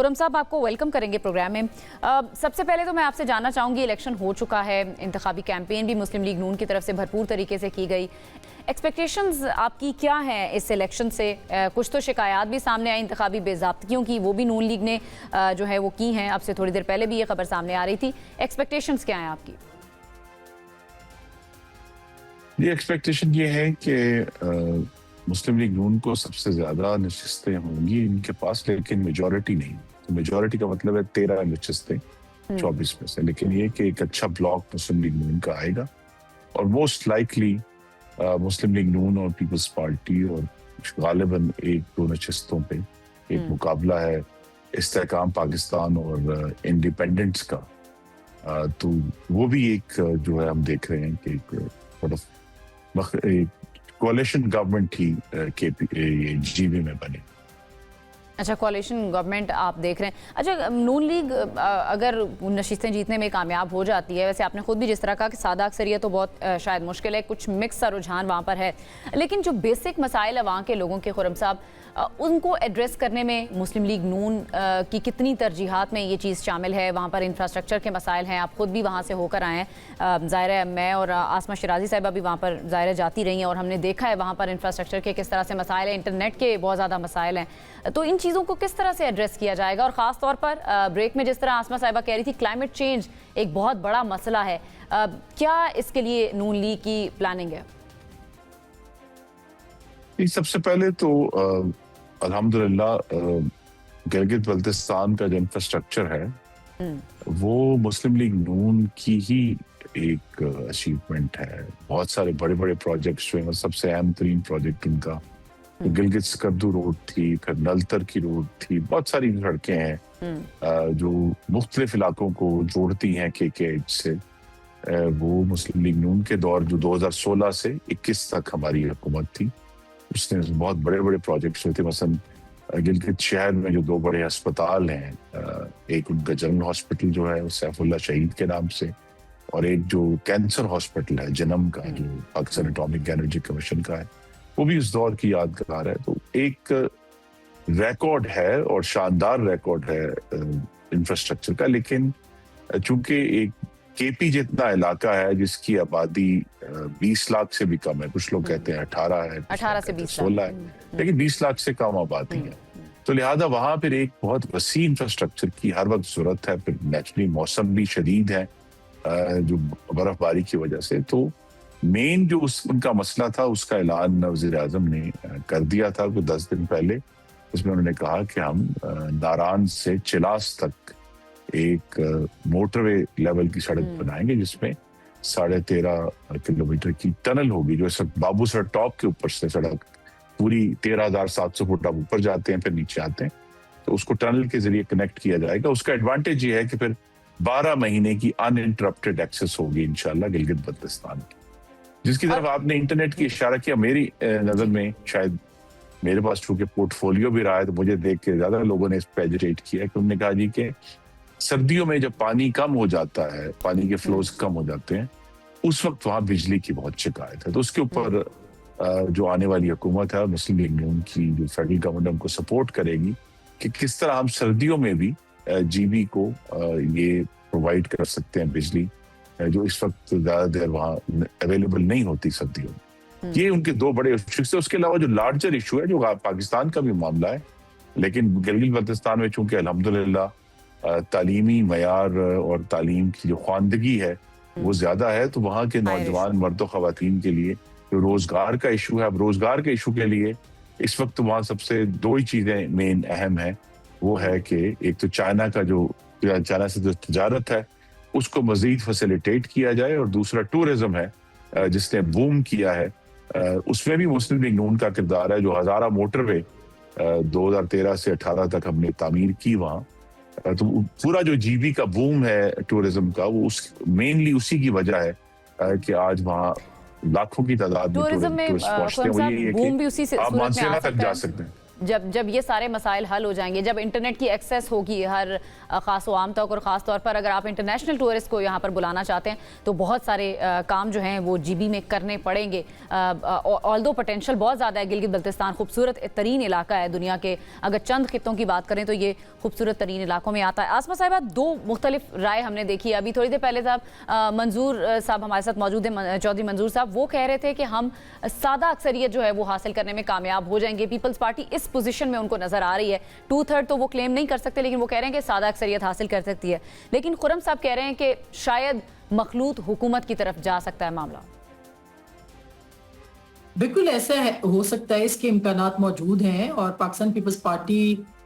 खुरम साहब, आपको वेलकम करेंगे प्रोग्राम में। सबसे पहले तो मैं आपसे जानना चाहूँगी, इलेक्शन हो चुका है, इंतखाबी कैंपेन भी मुस्लिम लीग नून की तरफ से भरपूर तरीके से की गई। एक्सपेक्टेशंस आपकी क्या हैं इस इलेक्शन से? कुछ तो शिकायत भी सामने आई इंतखाबी बेज़ाब्तियों की, वो भी नून लीग ने जो है वो की हैं। अब से थोड़ी देर पहले भी ये खबर सामने आ रही थी। एक्सपेक्टेशंस क्या हैं आपकी? ये एक्सपेक्टेशन ये है कि मुस्लिम लीग नून को सबसे ज्यादा नशिस्तें होंगी इनके पास, लेकिन मेजॉरिटी नहीं। तो मेजॉरिटी का मतलब है 13 नशिस्तें 24 में से, लेकिन ये कि एक अच्छा ब्लॉक मुस्लिम लीग नून का आएगा और मोस्ट लाइकली मुस्लिम लीग नून और पीपल्स पार्टी और गालिबन एक दो नशिस्तों पे एक मुकाबला है इस्तेहकाम पाकिस्तान और इंडिपेंडेंट्स का। तो वो भी एक जो है हम देख रहे हैं कि एक कोalition गवर्नमेंट ही जीबी में बने। अच्छा, कोalition गवर्नमेंट आप देख रहे हैं। अच्छा, नून लीग अगर नशिस्तें जीतने में कामयाब हो जाती है, वैसे आपने खुद भी जिस तरह कहा कि सादा अक्सरियत तो बहुत शायद मुश्किल है, कुछ मिक्स सा रुझान वहाँ पर है, लेकिन जो बेसिक मसाइल है वहाँ के लोगों के, खुरम साहब, उनको एड्रेस करने में मुस्लिम लीग नून की कितनी तरजीहात में ये चीज़ शामिल है? वहाँ पर इंफ्रास्ट्रक्चर के मसाइल हैं, आप खुद भी वहाँ से होकर आए हैं। ज़ाहिर है मैं और आसमा शिराजी साहिबा भी वहाँ पर ज़ाहिर जाती रही हैं और हमने देखा है वहाँ पर इंफ्रास्ट्रक्चर के किस तरह से मसाइल हैं, इंटरनेट के बहुत ज़्यादा मसाइल हैं। तो इन चीज़ों को किस तरह से एड्रेस किया जाएगा? और ख़ास तौर पर ब्रेक में जिस तरह आसमा साहिबा कह रही थी, क्लाइमेट चेंज एक बहुत बड़ा मसला है, क्या इसके लिए नून लीग की प्लानिंग है? सबसे पहले तो अल्हम्दुलिल्लाह गिलगित बल्तिस्तान का जो इंफ्रास्ट्रक्चर है वो मुस्लिम लीग नून की ही एक अचीवमेंट है। बहुत सारे बड़े बड़े प्रोजेक्ट्स हुए, सबसे अहम तरीन प्रोजेक्ट उनका गिलगित स्कर्दू रोड थी, फिर नलतर की रोड थी, बहुत सारी सड़कें हैं जो मुख्तलिफ इलाकों को जोड़ती हैं KK8 से। वो मुस्लिम लीग नून के दौर जो 2016 से 21 तक हमारी हुकूमत थी, उसने बहुत बड़े बड़े प्रोजेक्ट्स हुए थे। मसलन गिलगित शहर में जो 2 बड़े अस्पताल हैं, एक उनका जनरल हॉस्पिटल जो है सैफुल्ला शहीद के नाम से, और एक जो कैंसर हॉस्पिटल है जन्म का जो पाकिस्तान एटॉमिक एनर्जी कमीशन का है, वो भी उस दौर की यादगार है। तो एक रिकॉर्ड है और शानदार रिकॉर्ड है इंफ्रास्ट्रक्चर का। लेकिन चूंकि एक KP जितना इलाका है जिसकी आबादी 20 लाख से भी कम है, कुछ लोग कहते हैं 18 है, 18 से 20 16 है, लेकिन 20 लाख से कम आबादी है, तो लिहाजा वहां पर एक बहुत वसी इंफ्रास्ट्रक्चर की हर वक्त जरूरत है। फिर नेचुरली मौसम भी शदीद है जो बर्फबारी की वजह से। तो मेन जो उनका मसला था उसका ऐलान वज़ीर आज़म ने कर दिया था कुछ 10 दिन पहले। उसमें उन्होंने कहा कि हम नारान से चिलास तक एक मोटरवे लेवल की सड़क बनाएंगे जिसमें 13.5 किलोमीटर की टनल होगी, जो इस बाबूसर टॉप के ऊपर से सड़क पूरी 13,700 फुट आप ऊपर जाते हैं फिर नीचे आते हैं, तो उसको टनल के जरिए कनेक्ट किया जाएगा। उसका एडवांटेज ये है कि फिर 12 महीने की अनइंटरप्टेड एक्सेस होगी इंशाल्लाह गिलगित बल्तिस्तान की, जिसकी तरफ आपने इंटरनेट की इशारा किया। मेरी नजर में, शायद मेरे पास चूंकि पोर्टफोलियो भी रहा है, तो मुझे देख के ज्यादा लोगों ने इस पे एजिटेट किया कि उन्होंने कहा जी कि सर्दियों में जब पानी कम हो जाता है, पानी के फ्लोज कम हो जाते हैं, उस वक्त वहां बिजली की बहुत शिकायत है। तो उसके ऊपर जो आने वाली हुकूमत है मुस्लिम लीग नून की, जो फेडरल गवर्नमेंट उनको सपोर्ट करेगी कि किस तरह हम सर्दियों में भी GB को ये प्रोवाइड कर सकते हैं बिजली, जो इस वक्त ज्यादा देर वहाँ अवेलेबल नहीं होती सर्दियों में। ये उनके 2 बड़े इशू थे। उसके अलावा जो लार्जर इशू है जो पाकिस्तान का भी मामला है, लेकिन गिलगित बल्तिस्तान में चूंकि अल्हम्दुलिल्लाह तालीमी मयार और तालीम की जो ख्वानदगी है वो ज्यादा है, तो वहाँ के नौजवान मर्द ख़वातीन के लिए जो रोजगार का इशू है, अब रोजगार के इशू के लिए इस वक्त वहाँ सबसे 2 ही चीजें मेन अहम है। वो है कि एक तो चाइना से जो तजारत है उसको मजीद फैसिलिटेट किया जाए, और दूसरा टूरिज्म है जिसने बूम किया है, उसमें भी मुस्लिम लीग नून का किरदार है। जो हज़ारा मोटरवे 2013 से 18 तक हमने तामीर की वहाँ, तो पूरा जो GB का बूम है टूरिज्म का, वो मेनली उसी की वजह है कि आज वहाँ लाखों की तादाद में टूरिस्ट पहुंचते हैं। बूम भी उसी से आप मानसेरा तक जा सकते हैं। जब ये सारे मसाइल हल हो जाएंगे, जब इंटरनेट की एक्सेस होगी हर ख़ास व आम तौर और ख़ास तौर पर अगर आप इंटरनेशनल टूरिस्ट को यहाँ पर बुलाना चाहते हैं तो बहुत सारे काम जो हैं वो GB में करने पड़ेंगे। ऑल्दो पोटेंशियल बहुत ज़्यादा है। गिलगित बल्तिस्तान खूबसूरत तरीन इलाका है दुनिया के, अगर चंद खित्तों की बात करें तो ये खूबसूरत तरीन इलाकों में आता है। आसमा साहिबा, दो मुख्तलिफ राय हमने देखी। अभी थोड़ी देर पहले साहब मंजूर साहब हमारे साथ मौजूद हैं, चौधरी मंजूर साहब, वो कह रहे थे कि हम सादा अक्सरियत जो है वो हासिल करने में कामयाब हो जाएंगे। पीपल्स पार्टी इस पोजीशन में उनको नजर आ रही है। 2/3 तो वो क्लेम नहीं कर सकते, लेकिन वो कह रहे हैं कि सादा अक्सरियत हासिल कर सकती है। लेकिन खुर्रम साहब कह रहे हैं कि शायद मखलूत हुकूमत की तरफ जा सकता है मामला। बिल्कुल ऐसा हो सकता है, इसके इम्कानात मौजूद हैं। और पाकिस्तान पीपल्स पार्टी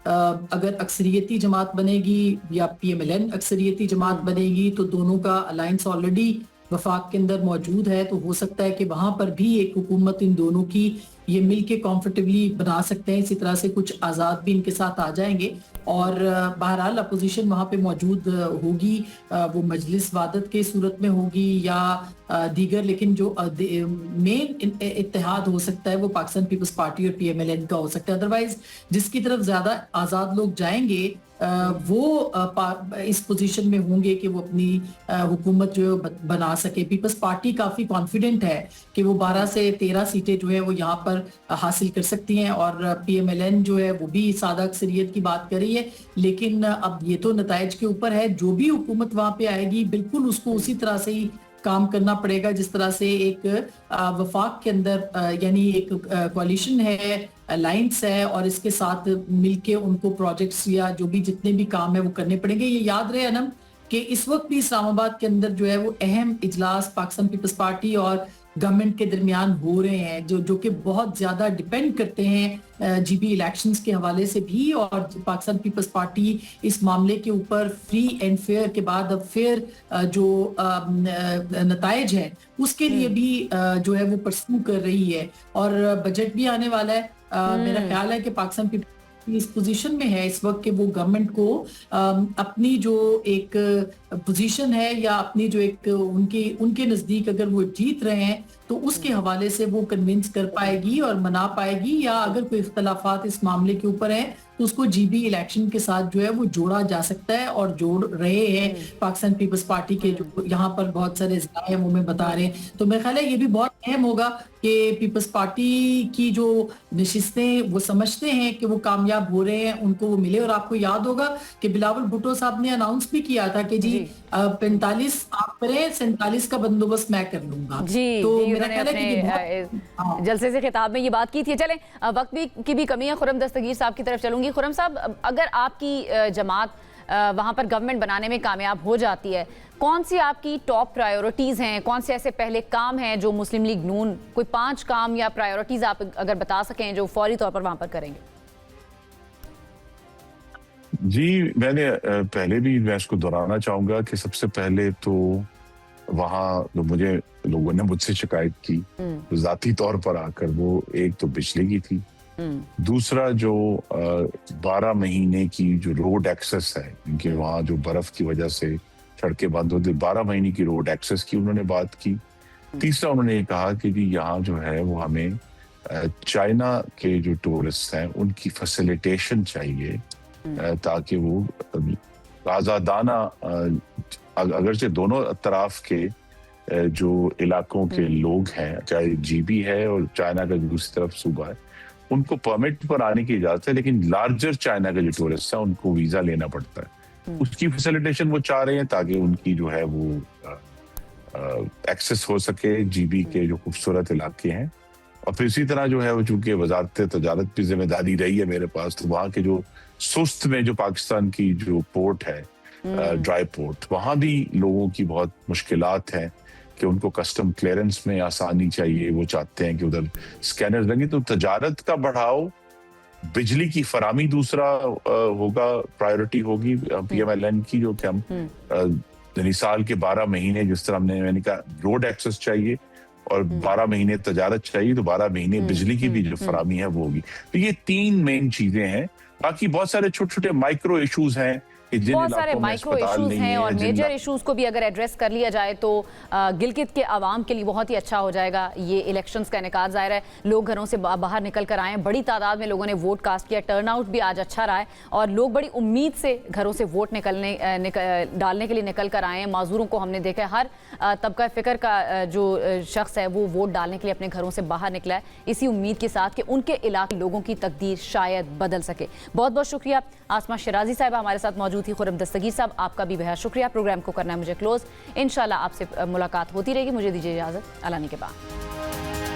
अगर अक्सरियती जमात बनेगी या PMLN अक्सरियती जमात बनेगी तो दोनों का अलायंस ऑलरेडी वफाक के अंदर मौजूद है। तो हो सकता है कि वहां पर भी एक हुकूमत इन दोनों की ये मिलके कंफर्टेबली बना सकते हैं। इसी तरह से कुछ आज़ाद भी इनके साथ आ जाएंगे और बहरहाल अपोजिशन वहां पे मौजूद होगी, वो मजलिस वादत के सूरत में होगी या दीगर, लेकिन जो मेन इत्तेहाद हो सकता है वो पाकिस्तान पीपल्स पार्टी और PMLN का हो सकता है। अदरवाइज जिसकी तरफ ज्यादा आज़ाद लोग जाएंगे वो इस पोजीशन में होंगे कि वो अपनी हुकूमत जो बना सके। पीपल्स पार्टी काफी कॉन्फिडेंट है कि वो 12 से 13 सीटें जो है वो यहाँ पर हासिल कर सकती हैं और PMLN जो है वो भी सादा अक्सरियत की बात कर रही है। लेकिन अब ये तो नताइज के ऊपर है, जो भी हुकूमत वहां पे आएगी बिल्कुल उसको उसी तरह से ही काम करना पड़ेगा जिस तरह से एक वफाक के अंदर यानी एक कोalition है, अलायंस है और इसके साथ मिलके उनको प्रोजेक्ट्स या जो भी जितने भी काम है वो करने पड़ेंगे। ये याद रहे अनम कि इस वक्त भी इस्लामाबाद के अंदर जो है वो अहम इजलास पाकिस्तान पीपल्स पार्टी और गवर्नमेंट के दरमियान हो रहे हैं जो कि बहुत ज्यादा डिपेंड करते हैं GB इलेक्शंस के हवाले से भी। और पाकिस्तान पीपल्स पार्टी इस मामले के ऊपर फ्री एंड फेयर के बाद अब फेयर जो नताइज है उसके लिए भी जो है वो परस्यू कर रही है। और बजट भी आने वाला है। मेरा ख्याल है कि पाकिस्तान पीपल्स इस पोजीशन में है इस वक्त कि वो गवर्नमेंट को अपनी जो एक पोजीशन है या अपनी जो एक उनके नजदीक अगर वो जीत रहे हैं तो उसके हवाले से वो कन्विंस कर पाएगी और मना पाएगी, या अगर कोई इख्तलाफात इस मामले के ऊपर है तो उसको GB इलेक्शन के साथ जो है वो जोड़ा जा सकता है और जोड़ रहे हैं पाकिस्तान पीपल्स पार्टी के जो यहाँ पर बहुत सारे ज़राए हैं वो मैं बता रहे हैं। तो मेरा ख्याल है ये भी बहुत अहम होगा कि पीपल्स पार्टी की जो नशिस्तें वो समझते हैं कि वो कामयाब हो रहे हैं, उनको वो मिले। और आपको याद होगा कि बिलावल भुट्टो साहब ने अनाउंस भी किया था कि जी 45 आप करें, 47 का बंदोबस्त मैं कर लूंगा। तो मेरा ख्याल है कि जलसे से खिताब में ये बात की थी। चलें, वक्त की भी कमी है, खुर्रम दस्तगीर साहब की तरफ चलूंगी। खुर्रम साहब, अगर आपकी जमात वहां पर गवर्नमेंट बनाने में कामयाब हो जाती है, कौन सी आपकी टॉप प्रायोरिटीज हैं, कौन से ऐसे पहले काम हैं जो मुस्लिम लीग नून, कोई 5 काम या प्रायोरिटीज आप अगर बता सकें जो फौरी तौर पर वहां पर करेंगे? जी, मैंने पहले भी मैं इसको दोहराना चाहूंगा कि सबसे पहले तो वहाँ मुझे लोगों ने मुझसे शिकायत की तो जाती तौर पर आकर, वो एक तो बिजली की थी, दूसरा जो 12 महीने की जो रोड एक्सेस है, क्योंकि वहाँ जो बर्फ की वजह से सड़कें बंद होती, 12 महीने की रोड एक्सेस की उन्होंने बात की। तीसरा उन्होंने ये कहा कि यहाँ जो है वो हमें चाइना के जो टूरिस्ट हैं उनकी फैसिलिटेशन चाहिए ताकि वो आजादाना, अगरचे दोनों तरफ के जो इलाकों के लोग हैं, चाहे GB है और चाइना का दूसरी तरफ सूबा है, उनको परमिट पर आने की इजाजत है, लेकिन लार्जर चाइना के जो टूरिस्ट हैं उनको वीजा लेना पड़ता है। उसकी फैसिलिटेशन वो चाह रहे हैं ताकि उनकी जो है वो एक्सेस हो सके GB के जो खूबसूरत इलाके हैं। और फिर इसी तरह जो है वो चूंकि वजारत तजारत की जिम्मेदारी रही है मेरे पास, तो वहाँ के जो सुस्त में जो पाकिस्तान की जो पोर्ट है, ड्राई पोर्ट, वहाँ भी लोगों की बहुत मुश्किलात हैं कि उनको कस्टम क्लियरेंस में आसानी चाहिए। वो चाहते हैं कि उधर स्कैनर्स लगे। तो तजारत का बढ़ाओ, बिजली की फरामी दूसरा होगा, प्रायोरिटी होगी PMLN की, जो कि हम साल के 12 महीने जिस तरह मैंने कहा रोड एक्सेस चाहिए और 12 महीने तजारत चाहिए, तो 12 महीने बिजली की भी जो फरामी है वो होगी। तो ये 3 मेन चीजें हैं। बाकी बहुत सारे छोटे छोटे माइक्रो इश्यूज हैं कि जिन बहुत सारे इलाकों में माइक्रो अस्पताल इश्यूज नहीं हैं है, और जिन मेजर इश्यूज को भी अगर एड्रेस कर लिया जाए तो गिलगित के आवाम के लिए बहुत ही अच्छा हो जाएगा ये इलेक्शंस का इनेकाद। ज़ाहिर है लोग घरों से बाहर निकल कर आए हैं, बड़ी तादाद में लोगों ने वोट कास्ट किया, टर्नआउट भी आज अच्छा रहा है और लोग बड़ी उम्मीद से घरों से वोट डालने के लिए निकल कर आए हैं। माजूरों को हमने देखा है, हर तबका फ़िक्र का जो शख्स है वो वोट डालने के लिए अपने घरों से बाहर निकला है, इसी उम्मीद के साथ कि उनके इलाके लोगों की तकदीर शायद बदल सके। बहुत बहुत शुक्रिया आसमा शिराजी साहिबा हमारे साथ मौजूद थी। खुर्रम दस्तगीर साहब आपका भी बेहद शुक्रिया। प्रोग्राम को करना है मुझे क्लोज, इंशाल्लाह आपसे मुलाकात होती रहेगी। मुझे दीजिए इजाज़त, अलानी के बाद।